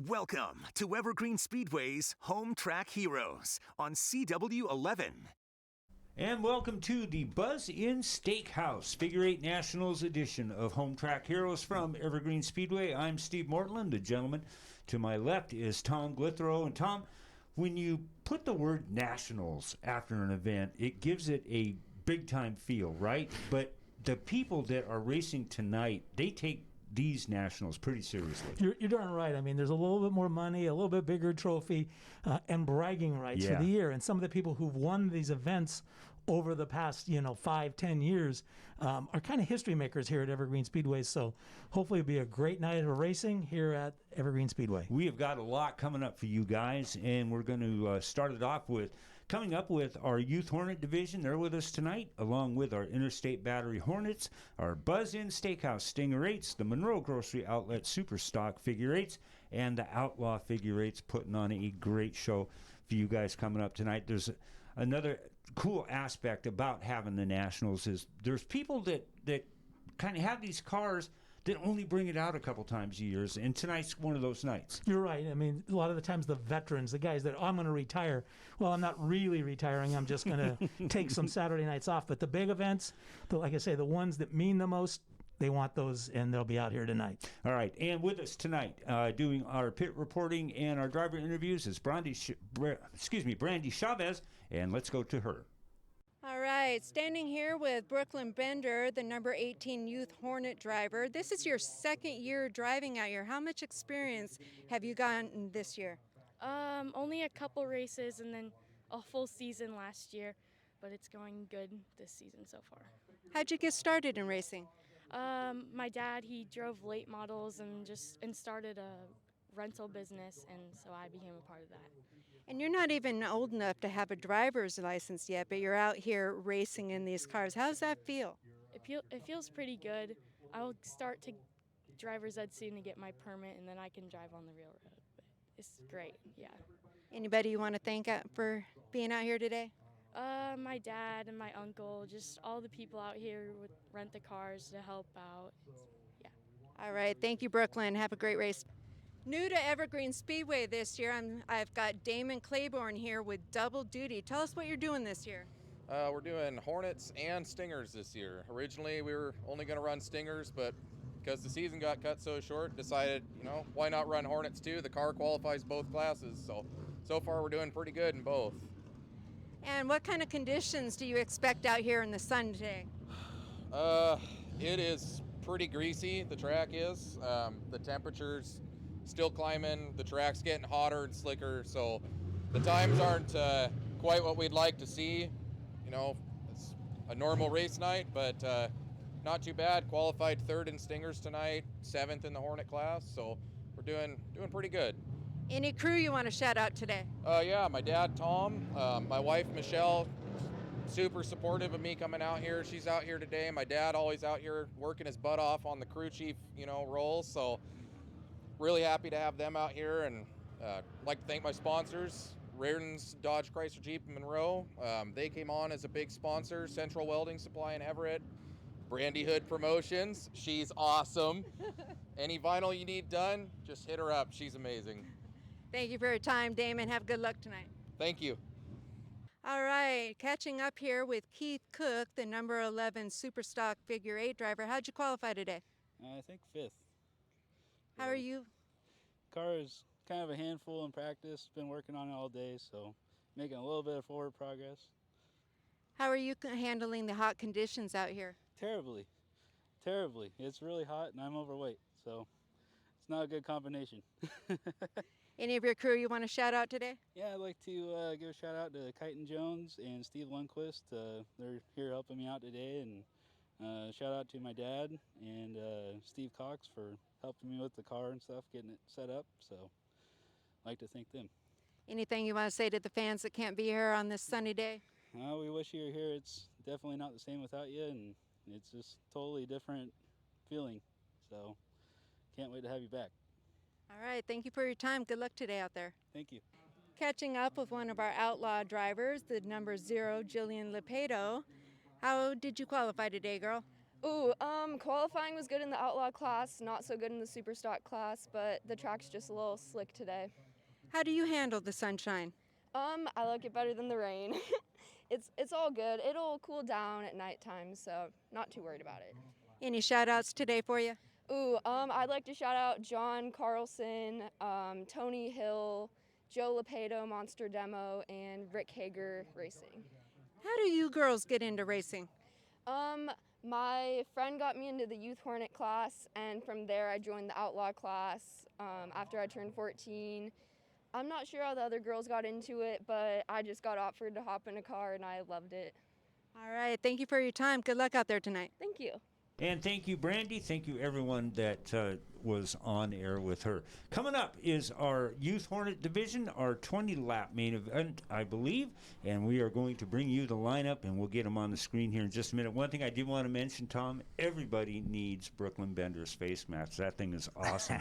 Welcome to Evergreen Speedway's Home Track Heroes on CW11. And welcome to the Buzz-In Steakhouse Figure 8 Nationals edition of Home Track Heroes from Evergreen Speedway. I'm Steve Mortland. The gentleman to my left is Tom Glithero. And Tom, when you put the word Nationals after an event, it gives it a big-time feel, right? But the people that are racing tonight, they take these Nationals pretty seriously. You're darn right. I mean, there's a little bit more money, a little bit bigger trophy, and bragging rights for the year. And some of the people who've won these events over the past, 5-10 years are kind of history makers here at Evergreen Speedway. So hopefully it'll be a great night of racing here at Evergreen Speedway. We have got a lot coming up for you guys, and we're going to start it off with coming up with our Youth Hornet division. They're with us tonight, along with our Interstate Battery Hornets, our Buzz-In Steakhouse Stinger 8s, the Monroe Grocery Outlet Super Stock Figure 8s, and the Outlaw Figure 8s, putting on a great show for you guys coming up tonight. There's another cool aspect about having the Nationals is there's people that kind of have these cars that only bring it out a couple times a year, and tonight's one of those nights. You're right. I mean, a lot of the times the veterans, the guys that I'm going to retire, well, I'm not really retiring. I'm just going to take some Saturday nights off. But the big events, like I say, the ones that mean the most, they want those, and they'll be out here tonight. All right, and with us tonight, doing our pit reporting and our driver interviews is Brandy Chavez, and let's go to her. All right, standing here with Brooklyn Bender, the number 18 Youth Hornet driver. This is your second year driving out here. How much experience have you gotten this year? Only a couple races and then a full season last year, but it's going good this season so far. How'd you get started in racing? My dad, he drove late models and started a rental business, and so I became a part of that. And you're not even old enough to have a driver's license yet, but you're out here racing in these cars. How does that feel? It feels pretty good. I'll start to driver's ed soon to get my permit, and then I can drive on the real road. But it's great, yeah. Anybody you want to thank for being out here today? My dad and my uncle, just all the people out here would rent the cars to help out. Yeah. All right, thank you, Brooklyn. Have a great race. New to Evergreen Speedway this year, I've got Damon Claiborne here with double duty. Tell us what you're doing this year. We're doing Hornets and Stingers this year. Originally, we were only going to run Stingers, but because the season got cut so short, decided, why not run Hornets too? The car qualifies both classes, so far we're doing pretty good in both. And what kind of conditions do you expect out here in the sun today? It is pretty greasy, the track is. The temperature's still climbing, the track's getting hotter and slicker, so the times aren't quite what we'd like to see. It's a normal race night, but not too bad. Qualified third in Stingers tonight, 7th in the Hornet class, so we're doing pretty good. Any crew you want to shout out today? Yeah, my dad, Tom, my wife, Michelle, super supportive of me coming out here. She's out here today. My dad always out here working his butt off on the crew chief, role, so really happy to have them out here, and like to thank my sponsors, Reardon's Dodge Chrysler Jeep in Monroe. They came on as a big sponsor. Central Welding Supply in Everett. Brandy Hood Promotions, she's awesome. Any vinyl you need done, just hit her up. She's amazing. Thank you for your time, Damon. Have good luck tonight. Thank you. All right, catching up here with Keith Cook, the number 11 Superstock Figure 8 driver. How'd you qualify today? I think 5th. How are you? Car is kind of a handful in practice. Been working on it all day, so making a little bit of forward progress. How are you handling the hot conditions out here? Terribly. It's really hot and I'm overweight, so it's not a good combination. Any of your crew you want to shout out today? Yeah, I'd like to give a shout out to Kyton Jones and Steve Lundquist. They're here helping me out today, and shout out to my dad and Steve Cox for helping me with the car and stuff, getting it set up, so I'd like to thank them. Anything you want to say to the fans that can't be here on this sunny day? We wish you were here. It's definitely not the same without you, and it's just totally different feeling, so can't wait to have you back. All right, thank you for your time. Good luck today out there. Thank you. Catching up with one of our outlaw drivers, the number 0, Jillian Lepedo. How did you qualify today, girl? Ooh, qualifying was good in the Outlaw class, not so good in the Super Stock class, but the track's just a little slick today. How do you handle the sunshine? I like it better than the rain. It's all good. It'll cool down at nighttime, so not too worried about it. Any shout outs today for you? Ooh, I'd like to shout out John Carlson, Tony Hill, Joe Lepedo, Monster Demo, and Rick Hager Racing. How do you girls get into racing? My friend got me into the Youth Hornet class, and from there I joined the Outlaw class after I turned 14. I'm not sure how the other girls got into it, but I just got offered to hop in a car, and I loved it. All right. Thank you for your time. Good luck out there tonight. Thank you. And thank you, Brandy. Thank you, everyone that was on air with her. Coming up is our Youth Hornet Division, our 20-lap main event, I believe. And we are going to bring you the lineup, and we'll get them on the screen here in just a minute. One thing I did want to mention, Tom, everybody needs Brooklyn Bender's face mask. That thing is awesome.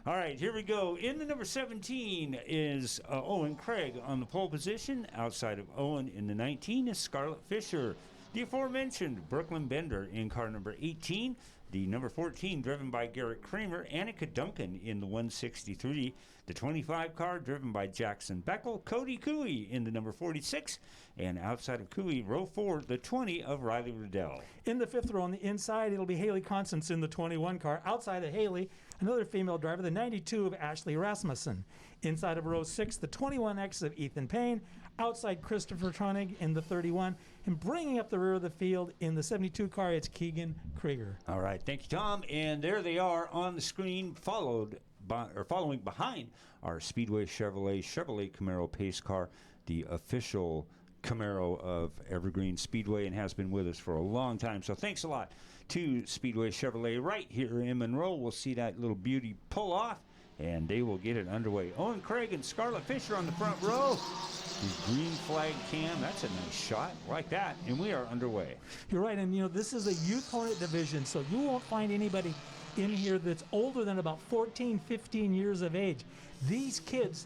All right, here we go. In the number 17 is Owen Craig on the pole position. Outside of Owen in the 19 is Scarlett Fisher. The aforementioned Brooklyn Bender in car number 18. The number 14 driven by Garrett Kramer. Annika Duncan in the 163. The 25 car driven by Jackson Beckel. Cody Cooey in the number 46. And outside of Cooey, row 4, the 20 of Riley Riddell. In the fifth row on the inside, it'll be Haley Constance in the 21 car. Outside of Haley, another female driver, the 92 of Ashley Rasmussen. Inside of row 6, the 21X of Ethan Payne. Outside Christopher Tronig in the 31. And bringing up the rear of the field in the 72 car, it's Keegan Krieger. All right, thank you, Tom. And there they are on the screen, following behind our Speedway Chevrolet Camaro pace car, the official Camaro of Evergreen Speedway, and has been with us for a long time. So thanks a lot to Speedway Chevrolet right here in Monroe. We'll see that little beauty pull off, and they will get it underway. Owen Craig and Scarlett Fisher on the front row. The green flag cam, that's a nice shot, like that, and we are underway. You're right, and this is a Youth Hornet division, so you won't find anybody in here that's older than about 14, 15 years of age. These kids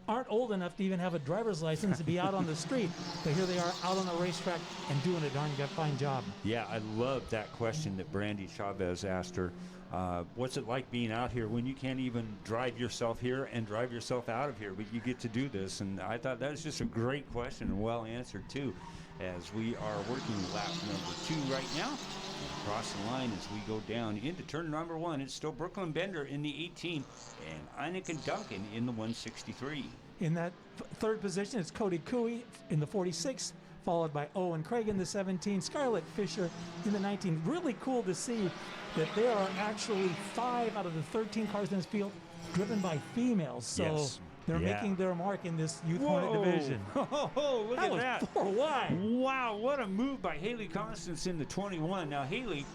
aren't old enough to even have a driver's license to be out on the street, but here they are out on the racetrack and doing a darn fine job. Yeah, I love that question that Brandy Chavez asked her. What's it like being out here when you can't even drive yourself here and drive yourself out of here, but you get to do this? And I thought that was just a great question and well answered, too, as we are working lap number 2 right now. Across the line as we go down into turn number 1, it's still Brooklyn Bender in the 18 and Annika Duncan in the 163. In that third position, it's Cody Cooey in the 46, followed by Owen Craig in the 17, Scarlett Fisher in the 19. Really cool to see that there are actually 5 out of the 13 cars in this field driven by females. So yes. they're making their mark in this Youth Hornet division. Oh, look at that. 4 wide. Wow, what a move by Haley Constance in the 21. Now, Haley,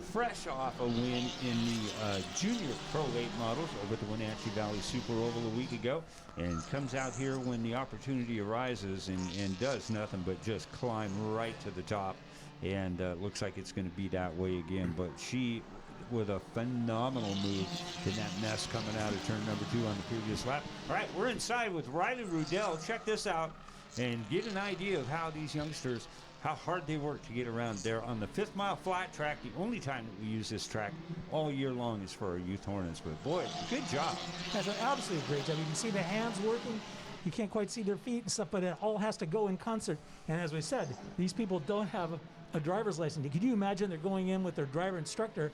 fresh off a win in the junior Pro late models over at the Wenatchee Valley Super Oval a week ago, and comes out here when the opportunity arises and does nothing but just climb right to the top. And looks like it's going to be that way again. But she, with a phenomenal move in that mess coming out of turn number 2 on the previous lap. All right, we're inside with Riley Riddell. Check this out and get an idea of how these youngsters, how hard they work to get around there on the 5th mile flat track. The only time that we use this track all year long is for our Youth Hornets. But boy, good job. That's an absolutely great job. You can see the hands working. You can't quite see their feet and stuff, but it all has to go in concert. And as we said, these people don't have a driver's license. Can you imagine they're going in with their driver instructor,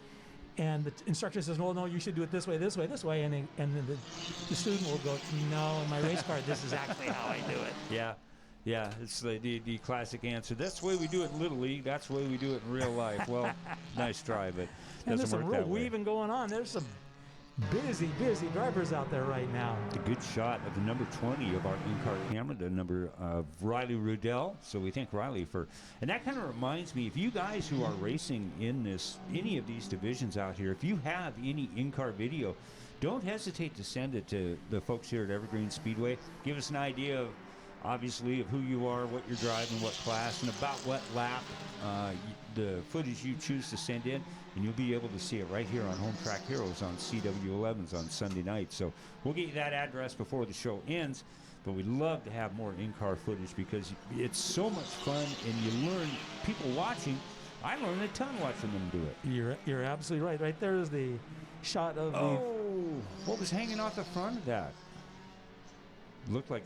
and the instructor says, well, no, you should do it this way, this way, this way. And then the student will go, no, in my race car, this is actually how I do it. Yeah, it's the classic answer. That's the way we do it in Little League. That's the way we do it in real life. Well, nice try, but and doesn't work that way. There's some real weaving going on. There's some busy drivers out there right now. A good shot of the number 20 of our in-car camera, the number of Riley Riddell. So we thank Riley for, and that kind of reminds me, if you guys who are racing in any of these divisions out here, if you have any in-car video, don't hesitate to send it to the folks here at Evergreen Speedway. Give us an idea of, obviously, of who you are, what you're driving, what class, and about what lap, the footage you choose to send in, and you'll be able to see it right here on Home Track Heroes on CW11s on Sunday night. So we'll get you that address before the show ends, but we'd love to have more in-car footage because it's so much fun, and you learn, people watching I learned a ton watching them do it. You're absolutely right. Right there is the shot of What was hanging off the front of that? Looked like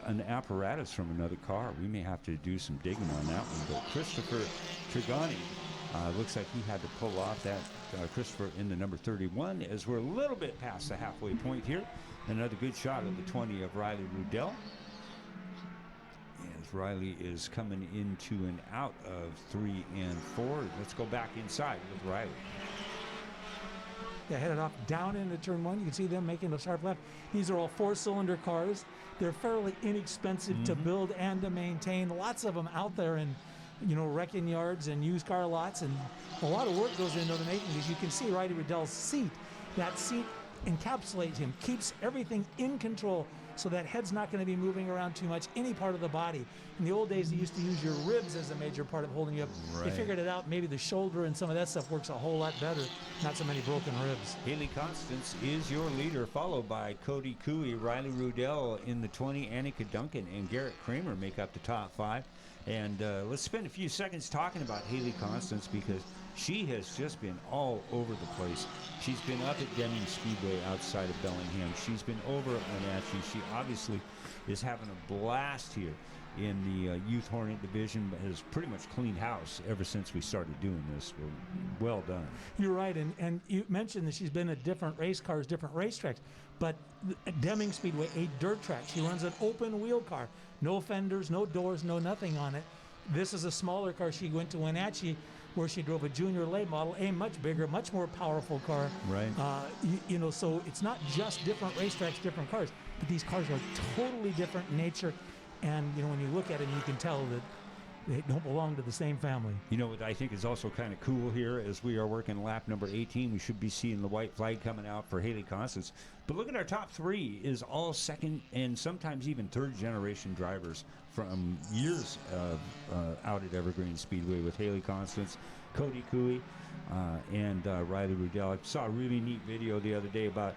an apparatus from another car. We may have to do some digging on that one. But Christopher Trigani, looks like he had to pull off that. Christopher in the number 31 as we're a little bit past the halfway point here. Another good shot of the 20 of Riley Rudell. As Riley is coming into and out of 3 and 4. Let's go back inside with Riley. Yeah, headed off down into turn 1. You can see them making a sharp left. These are all 4-cylinder cars. They're fairly inexpensive to build and to maintain. Lots of them out there in, wrecking yards and used car lots, and a lot of work goes into the making these. You can see Riley Riddell's seat. That seat encapsulates him, keeps everything in control, so that head's not going to be moving around too much, any part of the body. In the old days, they used to use your ribs as a major part of holding you up. Right. They figured it out. Maybe the shoulder and some of that stuff works a whole lot better. Not so many broken ribs. Haley Constance is your leader, followed by Cody Cooey, Riley Rudell in the 20, Annika Duncan, and Garrett Kramer make up the top 5. And let's spend a few seconds talking about Haley Constance, because she has just been all over the place. She's been up at Evergreen Speedway outside of Bellingham. She's been over at Wenatchee. She obviously is having a blast here in the Youth Hornet division, but has pretty much cleaned house ever since we started doing this. Well done. You're right, and you mentioned that she's been at different race cars, different racetracks, but at Deming Speedway, a dirt track. She runs an open wheel car. No fenders, no doors, no nothing on it. This is a smaller car. She went to Wenatchee, where she drove a junior late model, a much bigger, much more powerful car. Right. So it's not just different racetracks, different cars, but these cars are totally different in nature. And, when you look at them, you can tell that they don't belong to the same family. You know what I think is also kind of cool here, as we are working lap number 18, we should be seeing the white flag coming out for Haley Constance. But look at our top 3 is all second and sometimes even third generation drivers from years out at Evergreen Speedway, with Haley Constance, Cody Cooey, and Riley Rudell. I saw a really neat video the other day about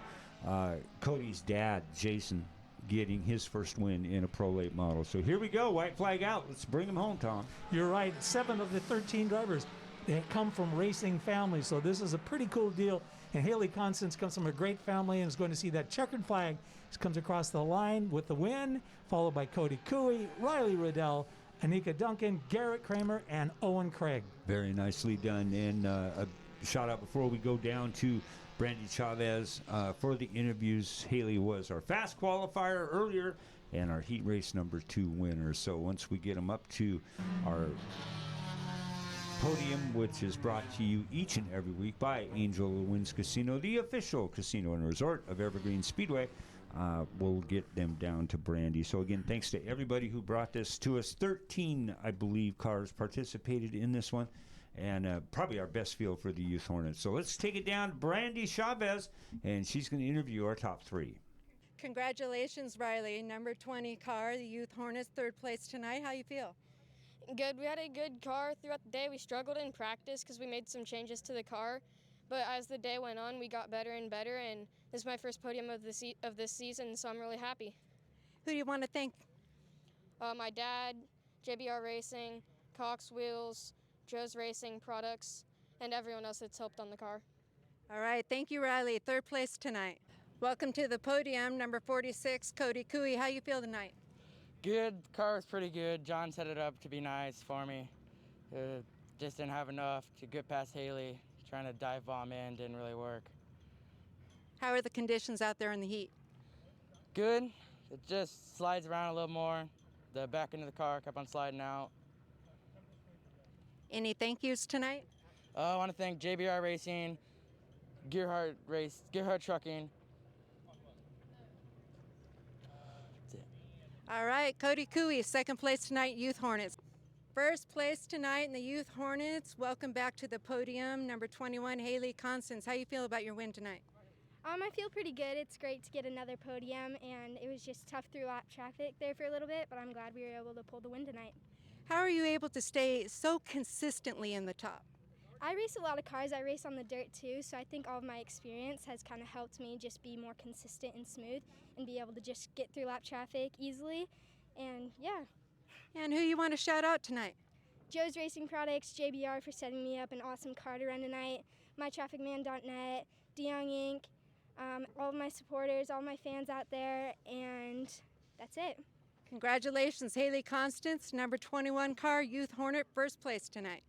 Cody's dad, Jason, getting his first win in a pro late model. So here we go, white flag out. Let's bring them home, Tom. You're right. 7 of the 13 drivers, they come from racing families, so this is a pretty cool deal. And Haley Constance comes from a great family and is going to see that checkered flag. She comes across the line with the win, followed by Cody Cooey, Riley Riddell, Annika Duncan, Garrett Kramer, and Owen Craig. Very nicely done. And a shout out before we go down to Brandy Chavez for the interviews. Haley was our fast qualifier earlier and our heat race number 2 winner. So once we get them up to our podium, which is brought to you each and every week by Angel Winds Casino, the official casino and resort of Evergreen Speedway, we'll get them down to Brandy. So again, thanks to everybody who brought this to us. 13, I believe, cars participated in this one, and probably our best field for the Youth Hornets. So let's take it down to Brandy Chavez, and she's going to interview our top 3. Congratulations, Riley. Number 20 car, the Youth Hornets, 3rd place tonight. How you feel? Good. We had a good car throughout the day. We struggled in practice because we made some changes to the car. But as the day went on, we got better and better, and this is my first podium of this season, so I'm really happy. Who do you want to thank? My dad, JBR Racing, Cox Wheels, Joe's Racing Products, and everyone else that's helped on the car. All right, thank you, Riley. 3rd place tonight. Welcome to the podium, number 46, Cody Cooey. How you feel tonight? Good. Car was pretty good. John set it up to be nice for me. Just didn't have enough to get past Haley. Trying to dive bomb in didn't really work. How are the conditions out there in the heat? Good. It just slides around a little more. The back end of the car kept on sliding out. Any thank yous tonight? I want to thank JBR Racing, Gearhart Trucking. That's it. All right, Cody Cooey, 2nd place tonight, Youth Hornets. 1st place tonight in the Youth Hornets. Welcome back to the podium, number 21, Haley Constance. How you feel about your win tonight? I feel pretty good. It's great to get another podium, and it was just tough through lap traffic there for a little bit, but I'm glad we were able to pull the win tonight. How are you able to stay so consistently in the top? I race a lot of cars. I race on the dirt too, so I think all of my experience has kind of helped me just be more consistent and smooth and be able to just get through lap traffic easily, and yeah. And who you want to shout out tonight? Joe's Racing Products, JBR, for setting me up an awesome car to run tonight, mytrafficman.net, DeYoung Inc., all of my supporters, all my fans out there, and that's it. Congratulations, Haley Constance, number 21 car, Youth Hornet, first place tonight.